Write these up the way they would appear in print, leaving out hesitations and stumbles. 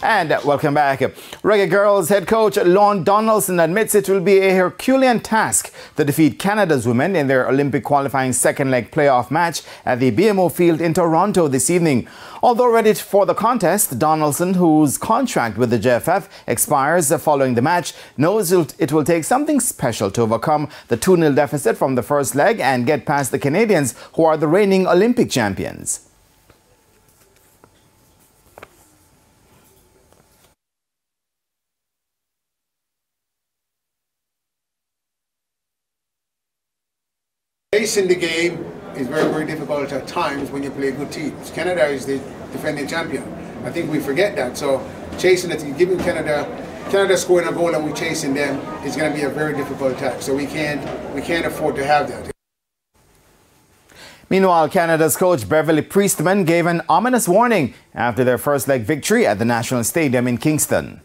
And welcome back. Reggae Girlz head coach Lon Donaldson admits it will be a Herculean task to defeat Canada's women in their Olympic qualifying second leg playoff match at the BMO Field in Toronto this evening. Although ready for the contest, Donaldson, whose contract with the JFF expires following the match, knows it will take something special to overcome the 2-0 deficit from the first leg and get past the Canadians, who are the reigning Olympic champions. Chasing the game is very, very difficult at times when you play good teams. Canada is the defending champion. I think we forget that. So chasing it, giving Canada scoring a goal and we chasing them is going to be a very difficult task. So we can't afford to have that. Meanwhile, Canada's coach Beverly Priestman gave an ominous warning after their first leg victory at the National Stadium in Kingston.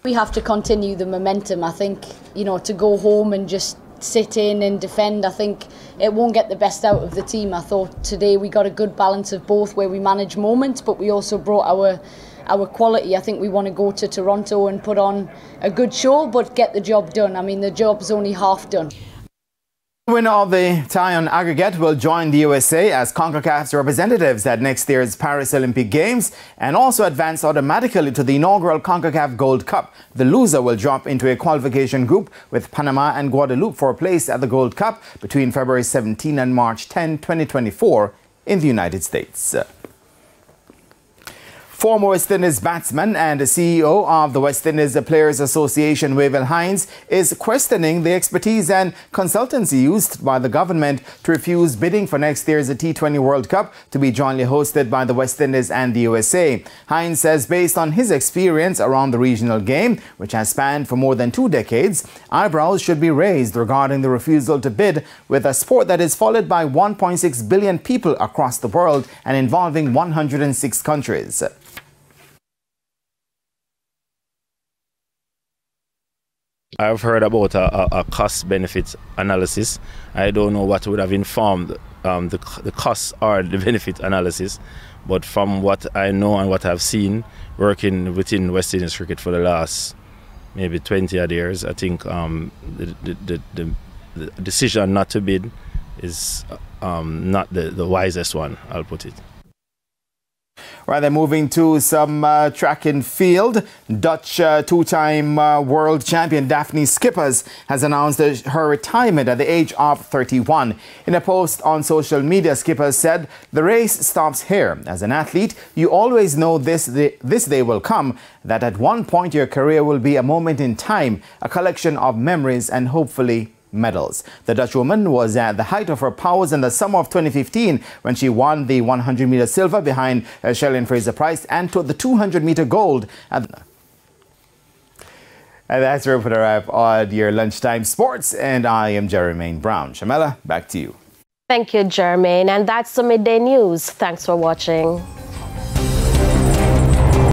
We have to continue the momentum. I think, to go home and just sit in and defend, I think it won't get the best out of the team. I thought today we got a good balance of both, where we managed moments but we also brought our quality. I think we want to go to Toronto and put on a good show but get the job done. I mean, the job's only half done. The winner of the tie on aggregate will join the USA as CONCACAF's representatives at next year's Paris Olympic Games and also advance automatically to the inaugural CONCACAF Gold Cup. The loser will drop into a qualification group with Panama and Guadeloupe for a place at the Gold Cup between February 17 and March 10, 2024 in the United States. Former West Indies batsman and CEO of the West Indies Players Association, Wavell Hines, is questioning the expertise and consultancy used by the government to refuse bidding for next year's T20 World Cup to be jointly hosted by the West Indies and the USA. Hines says based on his experience around the regional game, which has spanned for more than 2 decades, eyebrows should be raised regarding the refusal to bid with a sport that is followed by 1.6 billion people across the world and involving 106 countries. I've heard about a cost-benefit analysis. I don't know what would have informed the cost or the benefit analysis, but from what I know and what I've seen working within West Indies cricket for the last maybe 20 odd years, I think the decision not to bid is not the wisest one, I'll put it. Right, then moving to some track and field. Dutch two-time world champion Daphne Schippers has announced her retirement at the age of 31. In a post on social media, Schippers said, "The race stops here. As an athlete, you always know this day will come, that at one point your career will be a moment in time, a collection of memories and hopefully medals." The Dutch woman was at the height of her powers in the summer of 2015 when she won the 100-meter silver behind Shelly Fraser-Price and took the 200-meter gold. And that's where we put a wrap on your lunchtime sports, and I am Jermaine Brown. Shamela, back to you. Thank you, Jermaine, and that's the midday news. Thanks for watching.